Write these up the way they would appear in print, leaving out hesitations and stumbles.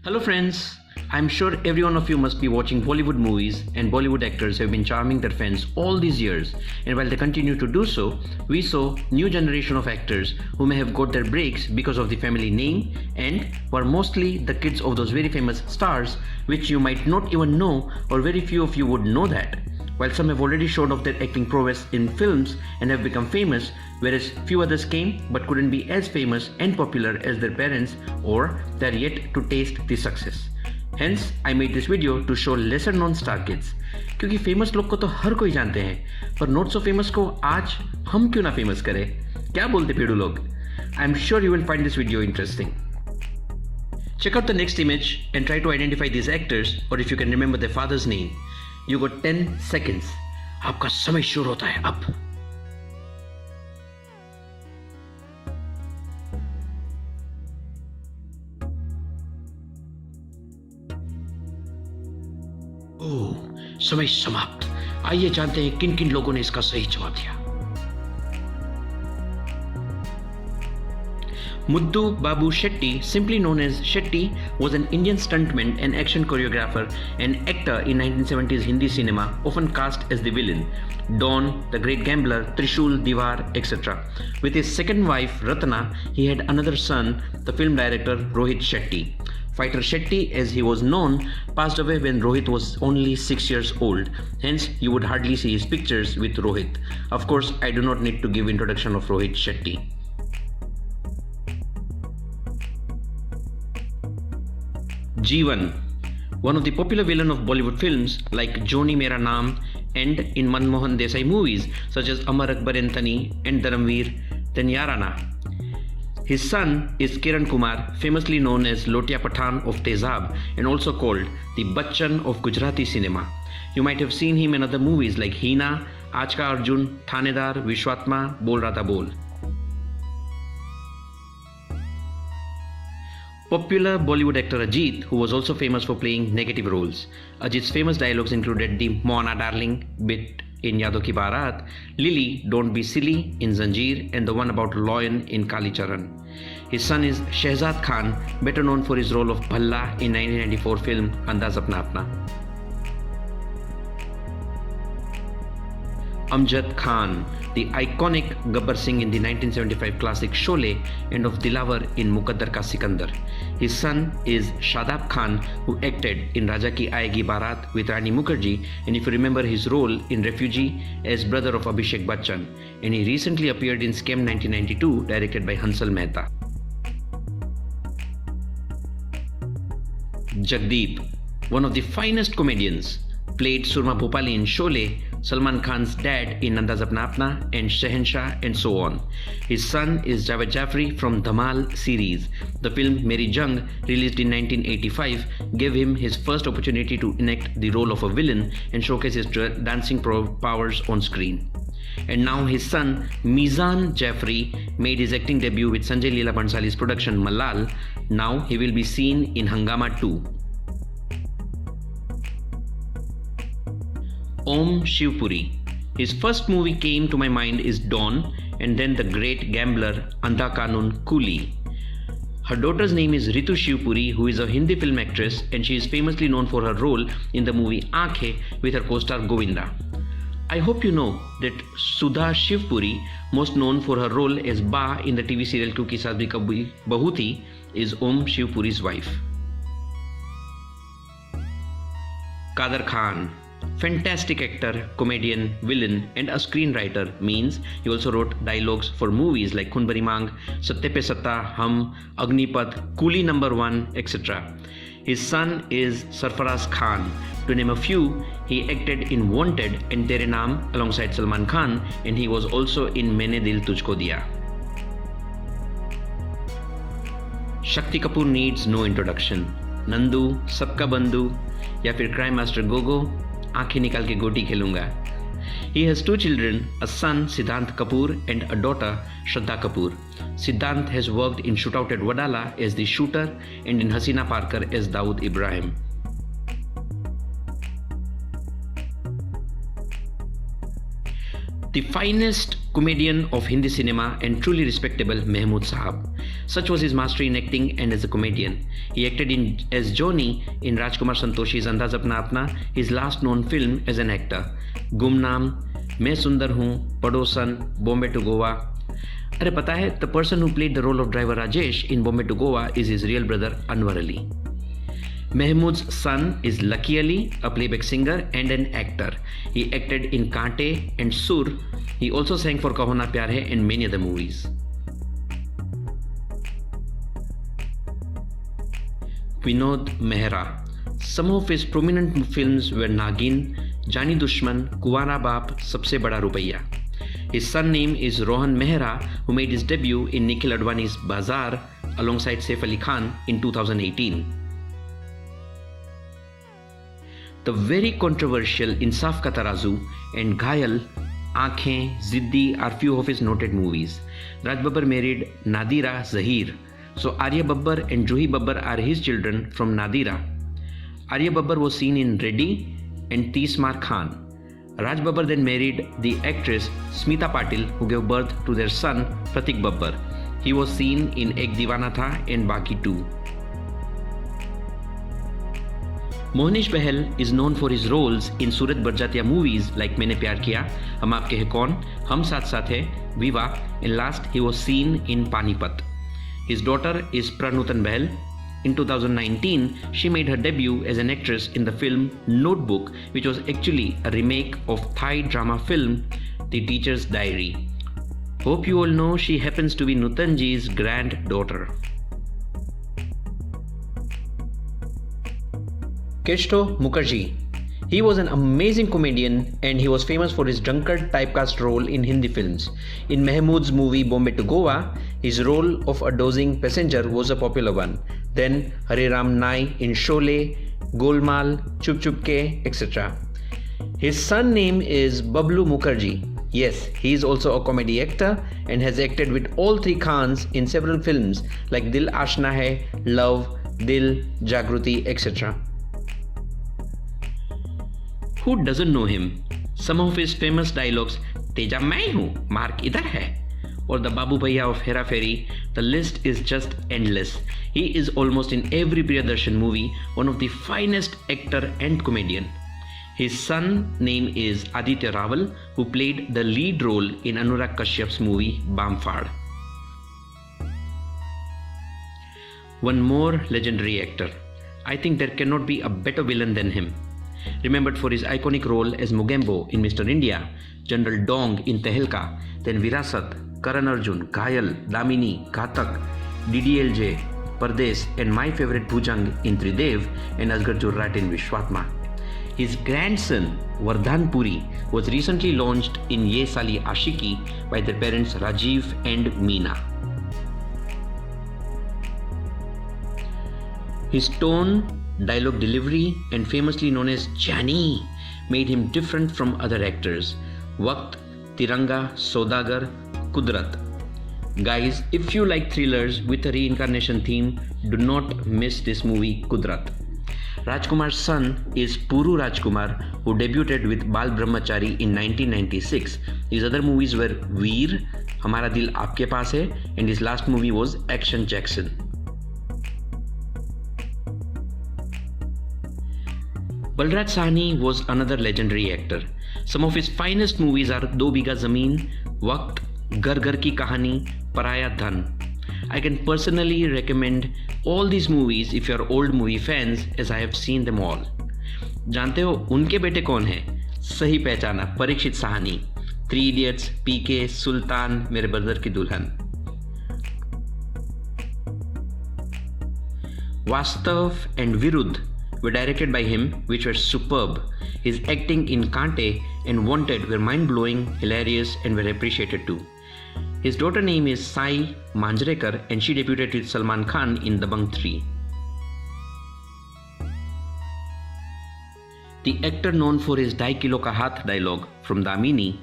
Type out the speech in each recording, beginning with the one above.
Hello, friends. I'm sure every one of you must be watching Bollywood movies, and Bollywood actors have been charming their fans all these years. And while they continue to do so, we saw new generation of actors who may have got their breaks because of the family name and were mostly the kids of those very famous stars, which you might not even know, or very few of you would know that. While some have already showed off their acting prowess in films and have become famous, whereas few others came but couldn't be as famous and popular as their parents, or they're yet to taste the success. Hence, I made this video to show lesser known star kids. क्योंकि famous लोग को तो हर कोई जानते हैं, पर not so famous को आज हम क्यों ना फेमस करें? क्या बोलते पेड़ू लोग? I am sure you will find this video interesting. Check out the next image and try to identify these actors, or if you can remember their father's name. You got 10 seconds. आपका समय शुरू होता है अब. ओह, समय समाप्त. आइए जानते हैं किन किन लोगों ने इसका सही जवाब दिया. Muddu Babu Shetty, simply known as Shetty, was an Indian stuntman and action choreographer and actor in 1970s Hindi cinema, often cast as the villain. Don, The Great Gambler, Trishul, Diwar, etc. With his second wife, Ratna, he had another son, the film director Rohit Shetty. Fighter Shetty, as he was known, passed away when Rohit was only 6 years old. Hence, you would hardly see his pictures with Rohit. Of course, I do not need to give introduction of Rohit Shetty. Jeevan, one of the popular villain of Bollywood films like Joni Mera Naam and in Manmohan Desai movies such as Amar Akbar Anthony and Dharamveer, then Yarana. His son is Kiran Kumar, famously known as Lotia Pathan of Tezab and also called the Bachchan of Gujarati cinema. You might have seen him in other movies like Hina, Aaj Ka Arjun, Thanedar, Vishwatma, Bol Rata Bol. Popular Bollywood actor Ajit, who was also famous for playing negative roles. Ajit's famous dialogues included the Mona Darling bit in Yado Ki Baarat, Lily, Don't Be Silly in Zanjeer, and the one about Lion in Kali Charan. His son is Shehzad Khan, better known for his role of Bhalla in 1994 film Andaz Apna Apna. Amjad Khan, the iconic Gabbar Singh in the 1975 classic Sholay and of Dilawar in Muqaddar Ka Sikandar. His son is Shadab Khan, who acted in Raja Ki Aayegi Baarat with Rani Mukherjee, and if you remember his role in Refugee as brother of Abhishek Bachchan, and he recently appeared in Scam 1992 directed by Hansal Mehta. Jagdeep, one of the finest comedians, played Surma Bhopali in Sholay, Salman Khan's dad in Andaz Apna Apna and Shehenshah and so on. His son is Javed Jafri from Dhamal series. The film Meri Jung, released in 1985, gave him his first opportunity to enact the role of a villain and showcase his dancing powers on screen. And now his son Mizan Jafri made his acting debut with Sanjay Leela Bhansali's production Malal. Now he will be seen in Hangama 2. Om Shivpuri. His first movie came to my mind is Dawn, and then The Great Gambler, Andha Kanun, Coolie. Her daughter's name is Ritu Shivpuri, who is a Hindi film actress, and she is famously known for her role in the movie Aankhein with her co-star Govinda. I hope you know that Sudha Shivpuri, most known for her role as Ba in the TV serial Tu Ki Saas Bhi Kabhi Bahu Thi, is Om Shivpuri's wife. Kader Khan. Fantastic actor, comedian, villain, and a screenwriter, means he also wrote dialogues for movies like Khun Bari Mang, Satya Pe Satta, Hum, Agnipath, Coolie Number 1, etc. His son is Sarfaraz Khan. To name a few, he acted in Wanted and Tere Naam alongside Salman Khan, and he was also in Maine Dil Tujhko Diya. Shakti Kapoor needs no introduction. Nandu, Sabka Bandhu, या फिर Crime Master Gogo, आंखें निकाल के गोटी खेलूंगा. He has two children, a son Siddhant Kapoor and a daughter Shraddha Kapoor. Siddhant has worked in Shootout at Wadala as the shooter and in Hasina Parker as Dawood Ibrahim. The finest comedian of Hindi cinema and truly respectable Mehmood Sahab. Such was his mastery in acting and as a comedian. He acted as Johnny in Rajkumar Santoshi's Andaz Apna Apna, his last known film as an actor. Gumnaam, मैं सुंदर हूँ, पड़ोसन, Bombay to Goa. अरे पता है, the person who played the role of driver Rajesh in Bombay to Goa is his real brother Anwar Ali. Mahmood's son is Lucky Ali, a playback singer and an actor. He acted in Kaante and Sur. He also sang for Kaho Na Pyar Hai and many other movies. Vinod Mehra. Some of his prominent films were Nagin, Jani Dushman, Kuwara Baap, Sabse Bada Rupaiya. His son name is Rohan Mehra, who made his debut in Nikhil Advani's Bazaar alongside Saif Ali Khan in 2018. The very controversial Insaf Ka Tarazu and Ghayal, Aankhein, Ziddi are few of his noted movies. Raj Babbar married Nadira Zahir. So Arya Babbar and Juhi Babbar are his children from Nadira. Arya Babbar was seen in Reddy and Tismar Khan. Raj Babbar then married the actress Smita Patil, who gave birth to their son Pratik Babbar. He was seen in Ek Deewana Tha and Baki 2. Mohnish Bahal is known for his roles in Surat Barjatiya movies like Maine Pyar Kiya, Hum Aapke Hai Kaun, Hum Saath Saath Hai, Viva, and last he was seen in Panipat. His daughter is Pranutan Bahal. In 2019, she made her debut as an actress in the film Notebook, which was actually a remake of Thai drama film The Teacher's Diary. Hope you all know she happens to be Nutanji's granddaughter. Keshto Mukherjee. He was an amazing comedian and he was famous for his drunkard typecast role in Hindi films. In Mahmood's movie Bombay to Goa, his role of a dozing passenger was a popular one. Then Hare Ram Nai in Sholay, Golmaal, Chup Chup Ke, etc. His son name is Bablu Mukherjee. Yes, he is also a comedy actor and has acted with all three Khans in several films like Dil Ashna Hai, Love, Dil, Jagruti, etc. Who doesn't know him? Some of his famous dialogues, Teja Main Hu, Mark Idhar Hai, or the Babu Bhaiya of Hera Fairy, the list is just endless. He is almost in every Priyadarshan movie, one of the finest actor and comedian. His son name is Aditya Rawal, who played the lead role in Anurag Kashyap's movie Bamfad. One more legendary actor. I think there cannot be a better villain than him. Remembered for his iconic role as Mogambo in Mr. India, General Dong in Tehelka, then Virasat, Karan Arjun, Ghayal, Damini, Ghatak, DDLJ, Pardes, and my favorite Bhujang in Tridev and Asghar Jurrat in Vishwatma. His grandson Vardhan Puri was recently launched in Ye Sali Ashiki by their parents Rajiv and Meena. His tone, dialogue delivery, and famously known as Jani made him different from other actors. Waqt, Tiranga, Saudagar, Kudrat. Guys, if you like thrillers with a reincarnation theme, do not miss this movie Kudrat. Rajkumar's son is Puru Rajkumar, who debuted with Bal Brahmachari in 1996. His other movies were Veer, Hamara Dil Aapke Paas Hai, and his last movie was Action Jackson. Balraj Sahni was another legendary actor. Some of his finest movies are Do Bigha Zameen, Waqt, Ghar Ghar Ki Kahani, Paraya Dhan. I can personally recommend all these movies if you are old movie fans, as I have seen them all. जानते हो उनके बेटे कौन हैं? सही पहचाना, Parikshit Sahni. 3 Idiots, PK, सुल्तान, मेरे brother की दुल्हन. Vastav and Viruddh were directed by him, which were superb. His acting in Kaante and Wanted were mind-blowing, hilarious, and were appreciated too. His daughter name is Sai Manjrekar and she debuted with Salman Khan in Dabangg 3. The actor known for his "Dai Kilo Ka Haath" dialogue from Damini,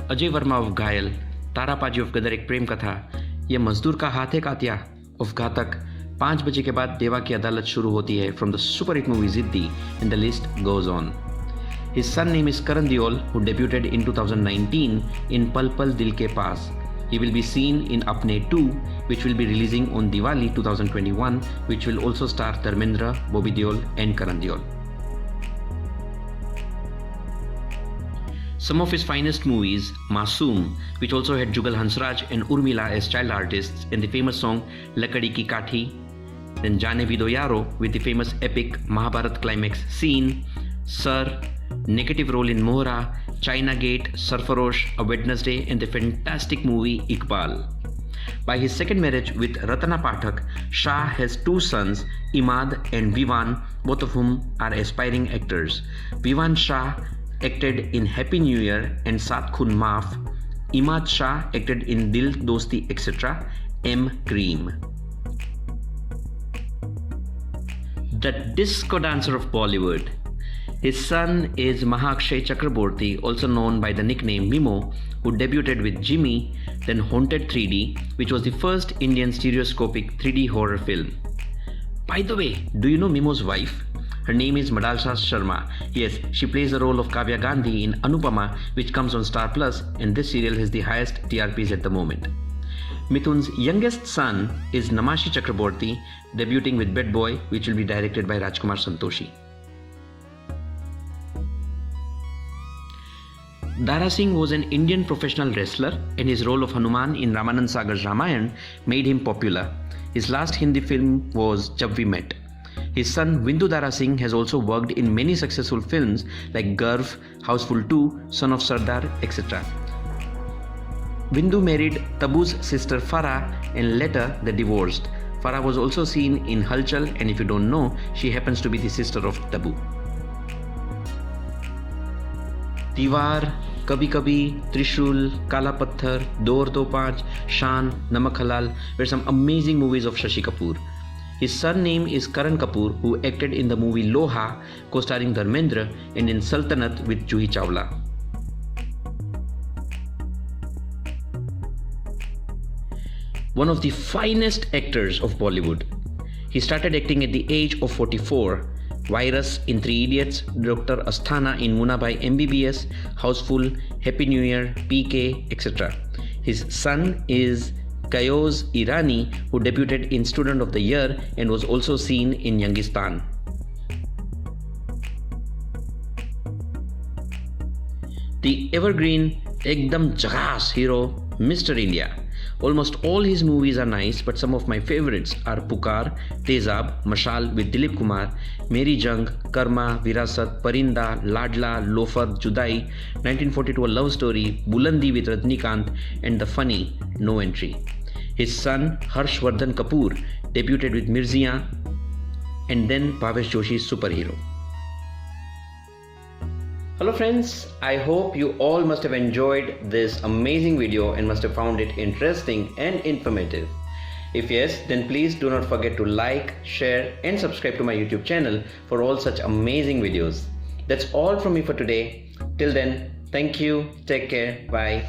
Ajay Verma of Ghayal, Tara Paji of Gadar Ek Prem Katha, Ye Mazdoor Ka Haath Hai Katya of Ghatak, 5 बजे के बाद देवा की अदालत शुरू होती है from the super hit movie Ziddi, and the list goes on. His son name is Karan Deol, who debuted in 2019 in Pal Pal Dil Ke Paas. He will be seen in Apne 2, which will be releasing on Diwali 2021, which will also star Dharmendra, Bobby Deol and Karan Deol. Some of his finest movies, Masoom, which also had Jugal Hansraj and Urmila as child artists, and the famous song Lakadi Ki Kathi, then Jaane Bhi Do Yaro with the famous epic Mahabharat climax scene, Sir, negative role in Mohra, China Gate, Sarfarosh, A Wednesday, and the fantastic movie Iqbal. By his second marriage with Ratana Pathak, Shah has two sons, Imad and Vivan, both of whom are aspiring actors. Vivan Shah acted in Happy New Year and Saat Khun Maaf. Imad Shah acted in Dil Dosti etc. M. Cream. The disco dancer of Bollywood. His son is Mahakshay Chakraborty, also known by the nickname Mimo, who debuted with Jimmy, then Haunted 3D, which was the first Indian stereoscopic 3D horror film. By the way, do you know Mimo's wife? Her name is Madalsa Sharma. Yes, she plays the role of Kavya Gandhi in Anupama, which comes on Star Plus, and this serial has the highest TRPs at the moment. Mithun's youngest son is Namashi Chakraborty, debuting with Bad Boy, which will be directed by Rajkumar Santoshi. Dara Singh was an Indian professional wrestler, and his role of Hanuman in Ramanand Sagar's Ramayan made him popular. His last Hindi film was Jab We Met. His son Vindu Dara Singh has also worked in many successful films like Garv, Houseful 2, Son of Sardar, etc. Vindu married Tabu's sister Farah and later they divorced. Farah was also seen in Halchal, and if you don't know, she happens to be the sister of Tabu. Diwar, Kabhi Kabhi, Trishul, Kala Patthar, Do Aur Do Paanch, Shaan, Namak Halal were some amazing movies of Shashi Kapoor. His son name is Karan Kapoor, who acted in the movie Loha, co-starring Dharmendra, and in Sultanat with Juhi Chawla. One of the finest actors of Bollywood. He started acting at the age of 44. Virus in Three Idiots, Dr. Asthana in Munnabai MBBS, Houseful, Happy New Year, PK, etc. His son is Kayoz Irani, who debuted in Student of the Year and was also seen in Yangistan. The evergreen, Ekdam Jhakas hero, Mr. India. Almost all his movies are nice, but some of my favorites are Pukar, Tezab, Mashal with Dilip Kumar, Meri Jang, Karma, Virasat, Parinda, Ladla, Lofer, Judai, 1942 A Love Story, Bulandi with Rajnikant, and the funny No Entry. His son Harshvardhan Kapoor debuted with Mirzia and then Bhavesh Joshi's Superhero. Hello friends, I hope you all must have enjoyed this amazing video and must have found it interesting and informative. If yes, then please do not forget to like, share and subscribe to my YouTube channel for all such amazing videos. That's all from me for today. Till then, thank you, take care, bye.